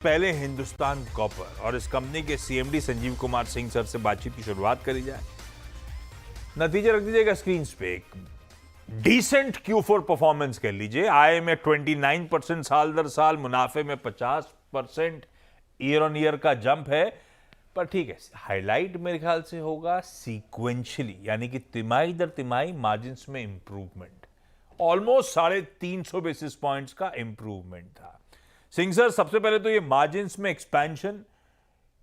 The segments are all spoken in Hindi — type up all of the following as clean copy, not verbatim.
पहले हिंदुस्तान कॉपर और इस कंपनी के सीएमडी संजीव कुमार सिंह सर से बातचीत की शुरुआत करी जाए। नतीजा रख दीजिएगा स्क्रीन पे। एक डिसेंट Q4 परफॉर्मेंस कह लीजिए। आय में 29% साल दर साल, मुनाफे में 50% ईयर ऑन ईयर का जंप है। पर ठीक है, हाईलाइट मेरे ख्याल से होगा सीक्वेंशियली, यानी कि तिमाही दर तिमाही मार्जिन्स में इंप्रूवमेंट। ऑलमोस्ट 350 बेसिस पॉइंट्स का इंप्रूवमेंट था। सिंह सर, सबसे पहले तो ये मार्जिन्स में एक्सपेंशन,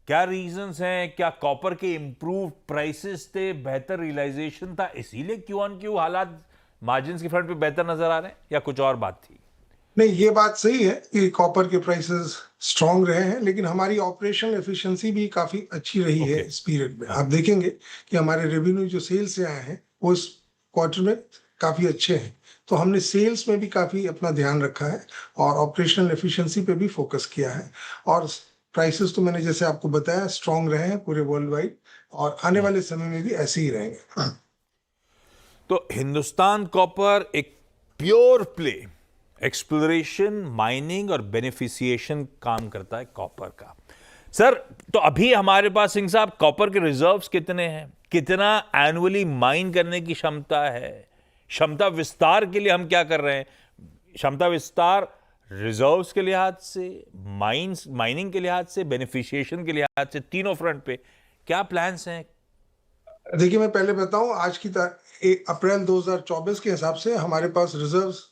क्या रीजंस हैं? क्या कॉपर के इंप्रूव प्राइसेस थे, बेहतर रियलाइजेशन था, इसीलिए क्यू ऑन क्यू हालात मार्जिन्स के फ्रंट पे बेहतर नजर आ रहे हैं, या कुछ और बात थी? नहीं, ये बात सही है कि कॉपर के प्राइसेस स्ट्रांग रहे हैं, लेकिन हमारी ऑपरेशनल एफिशिएंसी भी काफी अच्छी रही है इस पीरियड में। आप देखेंगे कि हमारे रेवेन्यू जो सेल्स से आए हैं वो इस क्वार्टर में काफी अच्छे हैं। तो हमने सेल्स में भी काफी अपना ध्यान रखा है और ऑपरेशनल एफिशिएंसी पे भी फोकस किया है। और प्राइसेस तो मैंने जैसे आपको बताया स्ट्रांग रहे हैं पूरे वर्ल्ड वाइड, और आने वाले समय में भी ऐसे ही रहेंगे। तो हिंदुस्तान कॉपर एक प्योर प्ले एक्सप्लोरेशन, माइनिंग और बेनिफिशिएशन काम करता है कॉपर का। सर, तो अभी हमारे पास सिंह साहब कॉपर के रिजर्व्स कितने हैं? कितना एनुअली माइन करने की क्षमता है? क्षमता विस्तार के लिए हम क्या कर रहे हैं? क्षमता विस्तार रिजर्व्स के लिहाज से, माइनिंग के लिहाज से, बेनिफिशिएशन के लिहाज से, तीनों फ्रंट पे क्या प्लान्स हैं? देखिए, मैं पहले बताऊं, आज की 1 अप्रैल 2024 के हिसाब से हमारे पास रिजर्व्स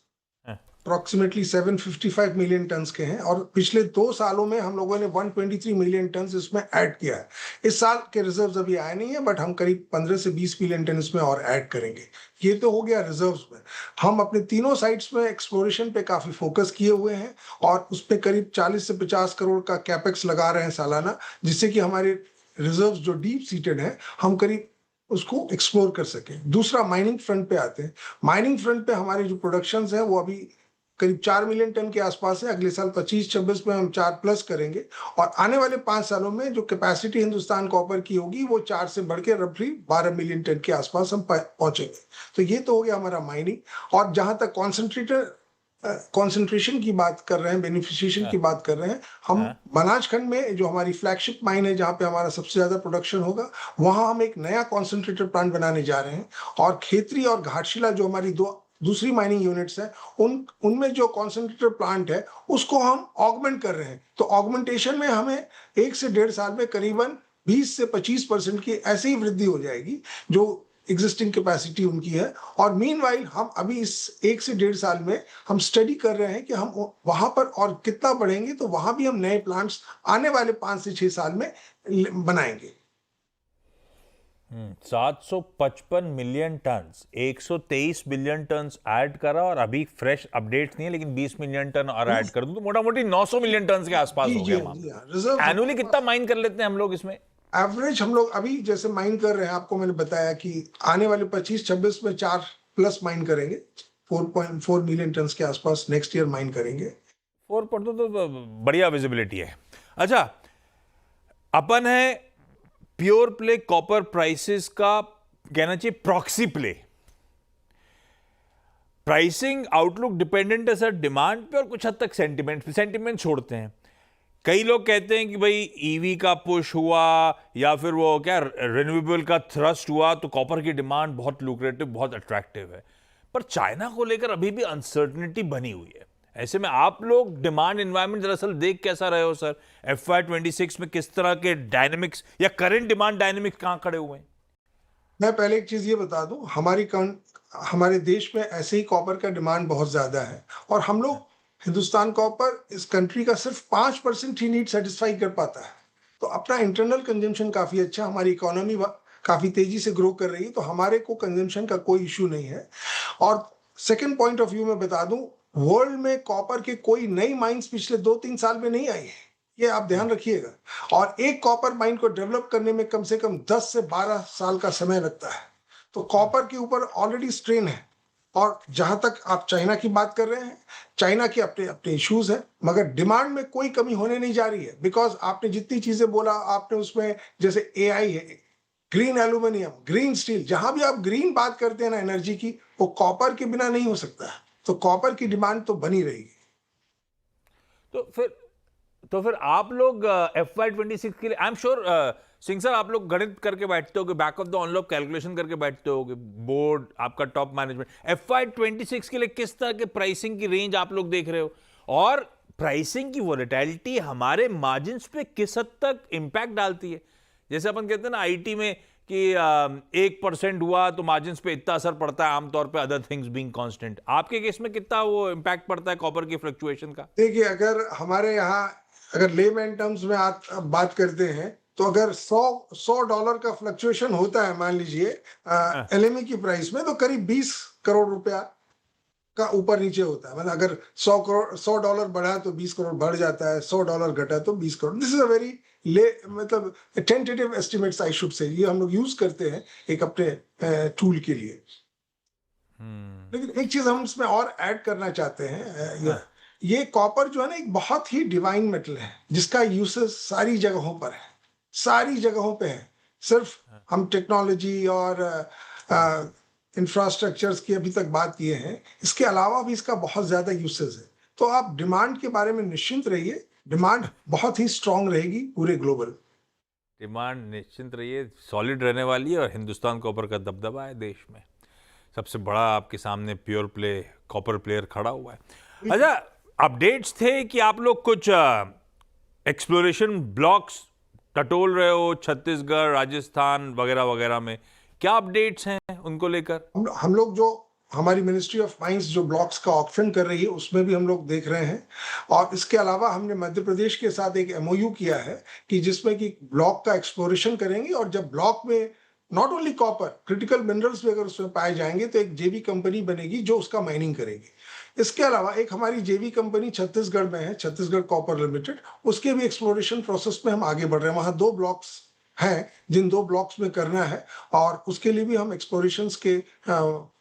अप्रोक्सीमेटली 755 मिलियन टन्स के हैं, और पिछले 2 सालों में हम लोगों ने 123 मिलियन टन्स इसमें ऐड किया है। इस साल के रिजर्व्स अभी आए नहीं है, बट हम करीब 15 से 20 मिलियन टन इसमें और ऐड करेंगे। ये तो हो गया रिजर्व्स में। हम अपने तीनों साइट्स में एक्सप्लोरेशन पे काफी फोकस किए हुए हैं, और उस पर करीब 40 से 50 करोड़ का कैपेक्स लगा रहे हैं सालाना, जिससे कि हमारे रिजर्व्स जो डीप सीटेड है हम करीब उसको एक्सप्लोर कर सकें। दूसरा, माइनिंग फ्रंट पे आते हैं। माइनिंग फ्रंट पे हमारे जो प्रोडक्शंस है वो अभी करीब 4 मिलियन टन के आसपास है। अगले साल 25-26 में हम 4 प्लस करेंगे, और आने वाले 5 सालों में जो कैपेसिटी हिंदुस्तान कॉपर की होगी वो 4 से बढ़ के रफली 12 मिलियन टन के आसपास हम पहुंचेंगे। तो ये तो हो गया हमारा माइनिंग। और जहां तक कॉन्सेंट्रेशन की बात कर रहे हैं, बेनिफिशिएशन की बात कर रहे हैं, हम बनासखंड में जो हमारी फ्लैगशिप माइन है, जहां पे हमारा सबसे ज्यादा प्रोडक्शन होगा, वहां हम एक नया कॉन्सेंट्रेटर प्लांट बनाने जा रहे हैं। और खेतरी और घाटशिला जो हमारी दूसरी माइनिंग यूनिट्स है, उनमें जो कॉन्सेंट्रेटर प्लांट है उसको हम ऑगमेंट कर रहे हैं। तो ऑगमेंटेशन में हमें 1 से 1.5 साल में करीबन 20 से 25% की ऐसे ही वृद्धि हो जाएगी जो एग्जिस्टिंग कैपेसिटी उनकी है। और मीनवाइल हम अभी इस 1 से 1.5 साल में हम स्टडी कर रहे हैं कि हम वहां पर और कितना बढ़ेंगे। तो वहां भी हम नए प्लांट्स आने वाले 5 से 6 साल में बनाएंगे। 755 million turns, 123 billion turns add करा, और अभी फ्रेश अपडेट नहीं है, लेकिन 20 मिलियन टन और ऐड कर दूं तो मोटा मोटी 900 मिलियन टन्स के आसपास हो गया मामला। एनुअली कितना माइन कर लेते हैं हम लोग इसमें? एवरेज हम लोग अभी जैसे माइन कर रहे हैं, आपको मैंने बताया कि आने वाले 25-26 में 4 प्लस माइन करेंगे। 4.4 मिलियन टन के आसपास नेक्स्ट ईयर माइन करेंगे। 4 पर तो बढ़िया विजिबिलिटी है। अच्छा, अपन है प्योर प्ले कॉपर प्राइसेस का, कहना चाहिए proxy play. Pricing outlook dependent है सर डिमांड पे और कुछ हद तक सेंटिमेंट छोड़ते हैं। कई लोग कहते हैं कि भाई ईवी का पुश हुआ या फिर वो क्या रिन्यूएबल का थ्रस्ट हुआ तो कॉपर की डिमांड बहुत लुक्रेटिव, बहुत अट्रैक्टिव है। पर चाइना को लेकर अभी भी अनसर्टनिटी बनी हुई है। ऐसे में आप लोग डिमांड एनवायरनमेंट दरअसल देख कैसा रहे हो सर? FY26 में किस तरह के डायनेमिक्स या करंट डिमांड डायनेमिक्स कहां खड़े हुए हैं? मैं पहले एक चीज ये बता दूं, हमारे देश में ऐसे ही कॉपर का डिमांड बहुत ज्यादा है, और हम लोग हिंदुस्तान कॉपर इस कंट्री का सिर्फ 5% ही नीड सेटिस्फाई कर पाता है। तो अपना इंटरनल कंजम्पशन काफी अच्छा, हमारी इकोनॉमी काफी तेजी से ग्रो कर रही है, तो हमारे को कंजम्पशन का कोई इश्यू नहीं है। और सेकेंड पॉइंट ऑफ व्यू में बता दूं, वर्ल्ड में कॉपर के कोई नई माइंस पिछले 2-3 साल में नहीं आई है, ये आप ध्यान रखिएगा। और एक कॉपर माइन को डेवलप करने में कम से कम 10 से 12 साल का समय लगता है। तो कॉपर के ऊपर ऑलरेडी स्ट्रेन है। और जहां तक आप चाइना की बात कर रहे हैं, चाइना के अपने अपने इश्यूज हैं, मगर डिमांड में कोई कमी होने नहीं जा रही है। बिकॉज आपने जितनी चीजें बोला, आपने उसमें जैसे AI है, ग्रीन एल्यूमिनियम, ग्रीन स्टील, जहां भी आप ग्रीन बात करते हैं ना एनर्जी की, वो कॉपर के बिना नहीं हो सकता है। तो कॉपर की डिमांड तो बनी रहेगी। तो फिर तो फिर आप लोग FY26 के लिए, I am sure Singh sir, आप लोग गणित करके बैठते हो, back of the envelope calculation करके बैठते हो, बोर्ड आपका टॉप मैनेजमेंट FY26 के लिए किस तरह के प्राइसिंग की रेंज आप लोग देख रहे हो, और प्राइसिंग की वोलेटिलिटी हमारे मार्जिन्स पे किस हद तक इंपैक्ट डालती है? जैसे अपन कहते हैं ना आईटी में कि 1% हुआ तो मार्जिन्स पे इतना असर पड़ता है आमतौर पे, अदर थिंग्स बीइंग कांस्टेंट। आपके केस में कितना वो इंपैक्ट पड़ता है कॉपर की फ्लक्चुएशन का? देखिए, अगर हमारे यहाँ अगर लेमैन टर्म्स में बात करते हैं, तो अगर 100 डॉलर का फ्लक्चुएशन होता है, मान लीजिए एलएमई की प्राइस में, तो करीब 20 करोड़ रुपया का ऊपर नीचे होता है। मतलब अगर 100 डॉलर बढ़ा तो 20 करोड़ बढ़ जाता है, 100 डॉलर घटा तो 20 crore. This is a very मतलब tentative estimates I should say, ये हम लोग यूज करते हैं एक अपने टूल के लिए। लेकिन एक चीज हम इसमें और ऐड करना चाहते हैं, ये कॉपर जो है ना, एक बहुत ही डिवाइन मेटल है जिसका यूसेस सारी जगहों पर है, सारी जगहों पे है। सिर्फ हम टेक्नोलॉजी और इंफ्रास्ट्रक्चर्स की अभी तक बात किए हैं, इसके अलावा भी इसका बहुत ज्यादा यूसेस है। तो आप डिमांड के बारे में निश्चिंत रहिए, डिमांड बहुत ही स्ट्रांग रहेगी पूरे ग्लोबल। डिमांड निश्चिंत रहिए, सॉलिड रहने वाली है, और हिंदुस्तान कॉपर का दबदबा है देश में। सबसे बड़ा आपके सामने प्योर प्ले कॉपर प्लेयर खड़ा हुआ है। अच्छा, अपडेट्स थे कि आप लोग कुछ एक्सप्लोरेशन ब्लॉक्स टटोल रहे हो छत्तीसगढ़, राजस्थान वगैरह वगैरह में, क्या अपडेट्स हैं उनको लेकर? हम लोग जो हमारी मिनिस्ट्री ऑफ माइंस जो ब्लॉक्स का ऑप्शन कर रही है, उसमें भी हम लोग देख रहे हैं। और इसके अलावा हमने मध्य प्रदेश के साथ एक एमओयू किया है कि जिसमें कि ब्लॉक का एक्सप्लोरेशन करेंगे, और जब ब्लॉक में not only copper, critical minerals भी अगर उसमें पाए जाएंगे, तो एक जेवी कंपनी बनेगी जो उसका माइनिंग करेगी। इसके अलावा एक हमारी जेवी कंपनी छत्तीसगढ़ में है, छत्तीसगढ़ कॉपर लिमिटेड, उसके भी एक्सप्लोरेशन प्रोसेस में हम आगे बढ़ रहे हैं। वहां 2 ब्लॉक्स हैं जिन 2 ब्लॉक्स में करना है, और उसके लिए भी हम एक्सप्लोरेशंस के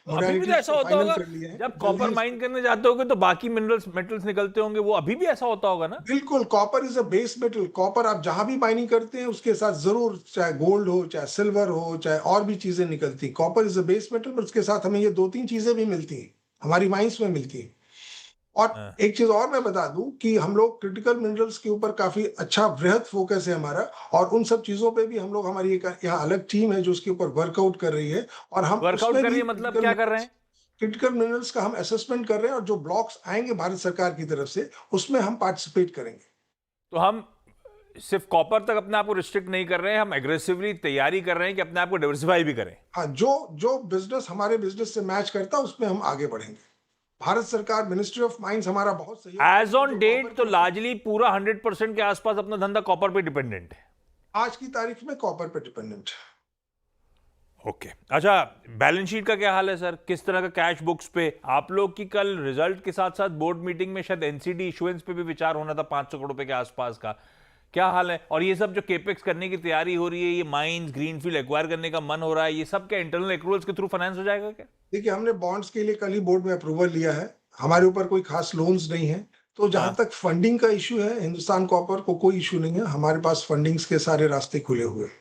अभी भी तो ऐसा होता होगा जब कॉपर माइन करने जाते होगे तो बाकी मिनरल्स मेटल्स निकलते होंगे, वो अभी भी ऐसा होता होगा ना? बिल्कुल, copper is a base metal. Copper आप जहां भी माइनिंग करते हैं उसके साथ जरूर, चाहे गोल्ड हो, चाहे सिल्वर हो, चाहे और भी चीजें निकलती। Copper is a base metal, पर उसके साथ हमें ये 2-3 चीजें भी मिलती हैं, हमारी माइंस में मिलती हैं। और एक चीज और मैं बता दूं कि हम लोग क्रिटिकल मिनरल्स के ऊपर काफी अच्छा वृहद फोकस है हमारा, और उन सब चीजों पे भी हम लोग, हमारी एक यहाँ अलग टीम है जो उसके ऊपर वर्कआउट कर रही है। और हम वर्कआउट कर रही है मतलब क्या कर रहे हैं? क्रिटिकल मिनरल्स का हम असेसमेंट कर रहे हैं, और जो ब्लॉक्स आएंगे भारत सरकार की तरफ से, उसमें हम पार्टिसिपेट करेंगे। तो हम सिर्फ कॉपर तक अपने आप को रिस्ट्रिक्ट नहीं कर रहे हैं, हम एग्रेसिवली तैयारी कर रहे हैं कि अपने आप को डाइवर्सिफाई भी करें। हाँ, जो बिजनेस हमारे बिजनेस से मैच करता है उसमें हम आगे बढ़ेंगे। भारत सरकार, मिनिस्ट्री ऑफ माइंस हमारा बहुत सहयोग। एज ऑन डेट तो लार्जली पूरा 100% के आसपास अपना धंधा कॉपर पे डिपेंडेंट है आज की तारीख में, कॉपर पे डिपेंडेंट है। ओके अच्छा, बैलेंस शीट का क्या हाल है सर? किस तरह का कैश बुक्स पे? आप लोग की कल रिजल्ट के साथ साथ बोर्ड मीटिंग में शायद एनसीडी इशुएंस पे भी विचार होना था 500 करोड़ रुपए के आसपास का, क्या हाल है? और ये सब जो केपेक्स करने की तैयारी हो रही है, ये माइंस ग्रीनफील्ड एक्वायर करने का मन हो रहा है, ये सब क्या इंटरनल एक्रूवल्स के थ्रू फाइनेंस हो जाएगा क्या? देखिए, हमने बॉन्ड्स के लिए कल ही बोर्ड में अप्रूवल लिया है। हमारे ऊपर कोई खास लोन्स नहीं है, तो जहां तक फंडिंग का इशू है, हिंदुस्तान कॉपर को कोई इशू नहीं है। हमारे पास फंडिंग्स के सारे रास्ते खुले हुए हैं।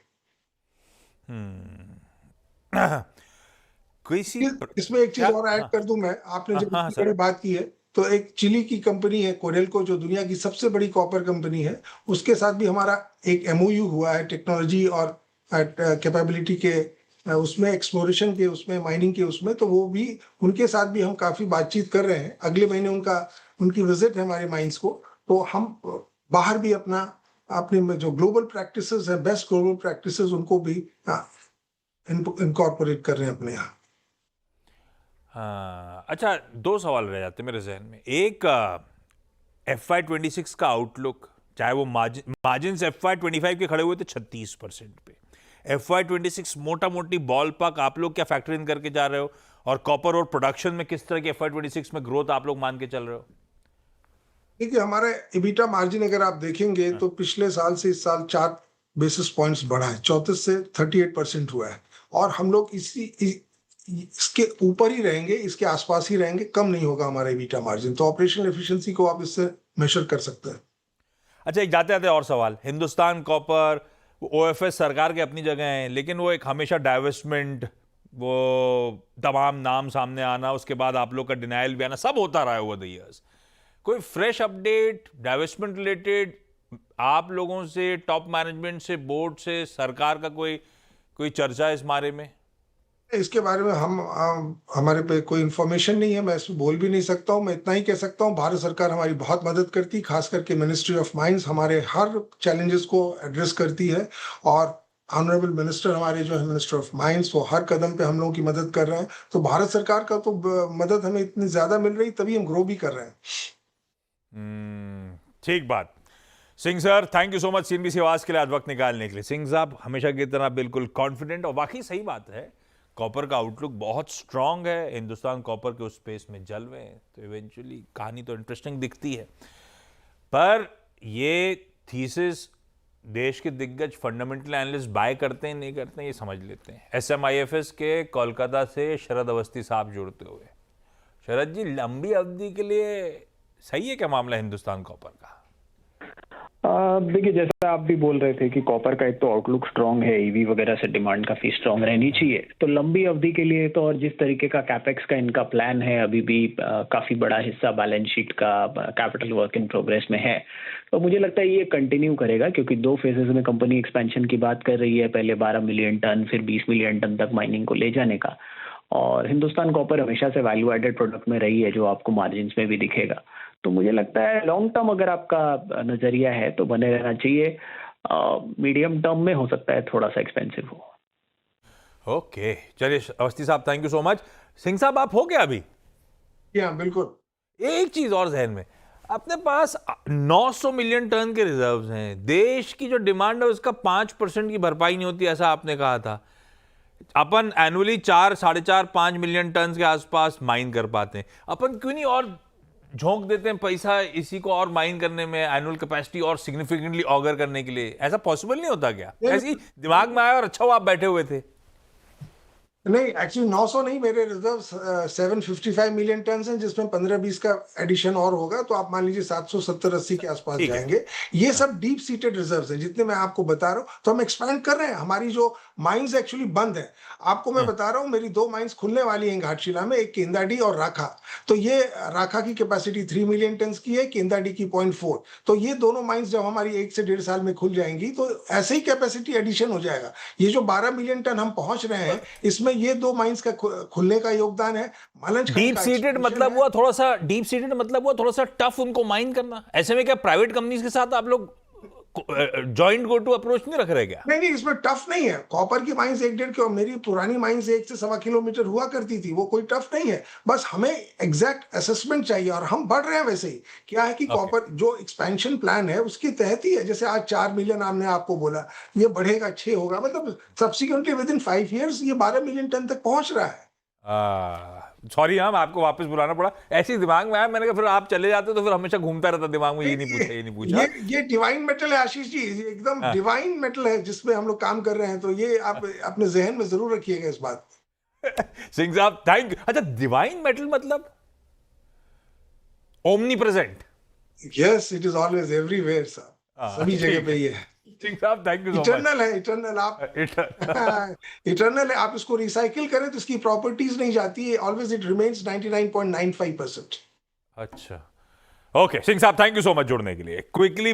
इसमें एक चीज और ऐड कर दूं मैं, आपने जब इतनी बड़ी बात की है, तो एक चिली की कंपनी है कोरेल्को, जो दुनिया की सबसे बड़ी कॉपर कंपनी है, उसके साथ भी हमारा एक एमओयू हुआ है टेक्नोलॉजी और कैपेबिलिटी के, उसमें एक्सप्लोरेशन के, उसमें माइनिंग के, उसमें। तो वो भी, उनके साथ भी हम काफी बातचीत कर रहे हैं। अगले महीने उनकी विजिट है हमारे माइंस को, तो हम बाहर भी अपने जो ग्लोबल प्रैक्टिसेस है, बेस्ट ग्लोबल प्रैक्टिसेस, उनको भी इनकॉर्पोरेट कर रहे हैं अपने यहाँ। हाँ, अच्छा, 2 सवाल रह जाते मेरे जहन में। एक, FY26 का आउटलुक, चाहे वो मार्जिन FY25 के खड़े हुए थे 36% पे, FY26 मोटा मोटी बॉल पाक आप लोग क्या फैक्टर इन करके जा रहे हो, और कॉपर और प्रोडक्शन में किस तरह के FY26 में ग्रोथ आप लोग मान के चल रहे हो? देखिए, हमारा EBITDA मार्जिन अगर आप देखेंगे तो पिछले साल से इस साल 4 बेसिस पॉइंट्स बढ़ा है, 34 से 38% हुआ है। और हम लोग इसके ऊपर ही रहेंगे, इसके आसपास ही रहेंगे, कम नहीं होगा हमारा EBITDA मार्जिन। तो ऑपरेशनल एफिशिएंसी को आप इससे मेजर कर सकते हैं। अच्छा, एक जाते जाते और सवाल, हिंदुस्तान कॉपर, OFS सरकार के अपनी जगह है, लेकिन वो एक हमेशा डाइवेस्टमेंट, वो तमाम नाम सामने आना, उसके बाद आप लोग का डिनायल भी आना, सब होता रहा है ओवर द ईयर्स। कोई फ्रेश अपडेट डाइवेस्टमेंट रिलेटेड आप लोगों से, टॉप मैनेजमेंट से, बोर्ड से, सरकार का कोई चर्चा है इस बारे में? इसके बारे में हमारे पे कोई इन्फॉर्मेशन नहीं है, मैं इसमें बोल भी नहीं सकता हूँ। मैं इतना ही कह सकता हूँ, भारत सरकार हमारी बहुत मदद करती है, खास करके मिनिस्ट्री ऑफ माइंस हमारे हर चैलेंजेस को एड्रेस करती है, और ऑनरेबल मिनिस्टर हमारे जो है मिनिस्टर ऑफ माइंस, वो हर कदम पे हम लोगों की मदद कर रहे हैं। तो भारत सरकार का तो मदद हमें इतनी ज्यादा मिल रही, तभी हम ग्रो भी कर रहे हैं। ठीक बात। Singh sir, thank you so much CNBC आवाज के लिए आज वक्त निकालने के लिए। सिंह साहब हमेशा की तरह बिल्कुल कॉन्फिडेंट, और वाकई सही बात है, कॉपर का आउटलुक बहुत स्ट्रांग है। हिंदुस्तान कॉपर के उस स्पेस में जल रहे हैं, तो इवेंचुअली कहानी तो इंटरेस्टिंग दिखती है। पर ये थीसिस देश के दिग्गज फंडामेंटल एनालिस्ट बाय करते हैं नहीं करते हैं, ये समझ लेते हैं। SMIFS के कोलकाता से शरद अवस्थी साहब जुड़ते हुए। शरद जी, लंबी अवधि के लिए सही है क्या मामला हिंदुस्तान कॉपर का? देखिए, जैसा आप भी बोल रहे थे कि कॉपर का एक तो आउटलुक स्ट्रांग है, ईवी वगैरह से डिमांड काफी स्ट्रांग रहनी चाहिए, तो लंबी अवधि के लिए तो, और जिस तरीके का कैपेक्स का इनका प्लान है, अभी भी काफी बड़ा हिस्सा बैलेंस शीट का कैपिटल वर्क इन प्रोग्रेस में है, तो मुझे लगता है ये कंटिन्यू करेगा, क्योंकि 2 फेजेस में कंपनी एक्सपेंशन की बात कर रही है। पहले 12 मिलियन टन, फिर 20 मिलियन टन तक माइनिंग को ले जाने का। और हिंदुस्तान कॉपर हमेशा से वैल्यू एडेड प्रोडक्ट में रही है, जो आपको मार्जिन में भी दिखेगा। तो मुझे लगता है लॉन्ग टर्म अगर आपका नजरिया है तो बने रहना चाहिए। मीडियम टर्म में हो सकता है थोड़ा सा एक्सपेंसिव हो। ओके, चलिए अवस्थी साहब, thank you so much. Singh साहब, आप हो क्या अभी? बिल्कुल। एक चीज और जहन में, अपने पास 900 मिलियन टन के रिजर्व्स हैं। देश की जो डिमांड है उसका 5% की भरपाई नहीं होती, ऐसा आपने कहा था। अपन एनुअली 4, 4.5, 5 मिलियन टन के आसपास माइन कर पाते हैं। अपन क्यों नहीं और झोंक देते हैं पैसा इसी को और माइन करने में, एनुअल कैपेसिटी और सिग्निफिकेंटली ऑगर करने के लिए? ऐसा पॉसिबल नहीं होता क्या? ऐसी दिमाग में आया और अच्छा हुआ आप बैठे हुए थे। नहीं, एक्चुअली 900 नहीं, मेरे रिजर्व 755 मिलियन टन हैं, जिसमें 15-20 का एडिशन और होगा, तो आप मान लीजिए 770-80 के आसपास जाएंगे। ये सब डीप सीटेड रिजर्व्स हैं जितने मैं आपको बता रहा हूँ। तो हम एक्सपैंड कर रहे हैं, हमारी जो माइंस एक्चुअली बंद है। आपको मैं बता रहा हूँ, मेरी 2 माइंस खुलने वाली हैं घाटशिला में, एक केंदाडी और राखा। तो ये राखा की कैपेसिटी 3 मिलियन टन की है, केंदाडी की 0.4। तो ये दोनों माइंस जब हमारी 1 से 1.5 साल में खुल जाएंगी, तो ऐसे ही कैपेसिटी एडिशन हो जाएगा। ये जो 12 मिलियन टन हम पहुंच रहे हैं, इसमें ये 2 माइंस का खुलने का योगदान है। डीप सीटेड मतलब हुआ थोड़ा सा, डीप सीटेड मतलब हुआ थोड़ा सा टफ उनको माइन करना। ऐसे में क्या प्राइवेट कंपनीज के साथ आप लोग जॉइंट गो टू अप्रोच नहीं रख रहे क्या? नहीं, इसमें टफ नहीं है। कॉपर की माइंस 1-1.5 किलो, मेरी पुरानी माइंस 1 से 1.25 किलोमीटर हुआ करती थी, वो कोई टफ नहीं है। बस हमें एग्जैक्ट असेसमेंट चाहिए, और हम बढ़ रहे हैं वैसे ही। क्या है कि कॉपर जो एक्सपेंशन प्लान है उसके तहत ही है। जैसे आज 4 मिलियन हमने आपको बोला, ये बढ़ेगा 6 होगा, मतलब सब्सिक्वेंटली विद इन 5 ईयर्स ये 12 मिलियन टन तक पहुंच रहा है। सॉरी, हम आपको वापस बुलाना पड़ा, ऐसी दिमाग में आया। मैंने कहा फिर आप चले जाते तो फिर हमेशा घूमता रहता दिमाग में, ये नहीं पूछा। ये डिवाइन मेटल है आशीष जी, ये एकदम डिवाइन मेटल है जिसमें हम लोग काम कर रहे हैं। तो ये आप अपने जहन में जरूर रखिएगा इस बात। सिंह साहब, थैंक यू। अच्छा, डिवाइन मेटल मतलब omni present? Yes, it is always everywhere sir, सभी जगह पे ये है। सिंह साहब, thank you so much. Eternal है, इटर्नल। आप इटर्नल है, आप इसको रिसाइकिल करें तो इसकी प्रॉपर्टीज नहीं जाती है, ऑलवेज इट रिमेन्स 99.95%। अच्छा, ओके सिंह साहब, थैंक यू सो मच जुड़ने के लिए। क्विकली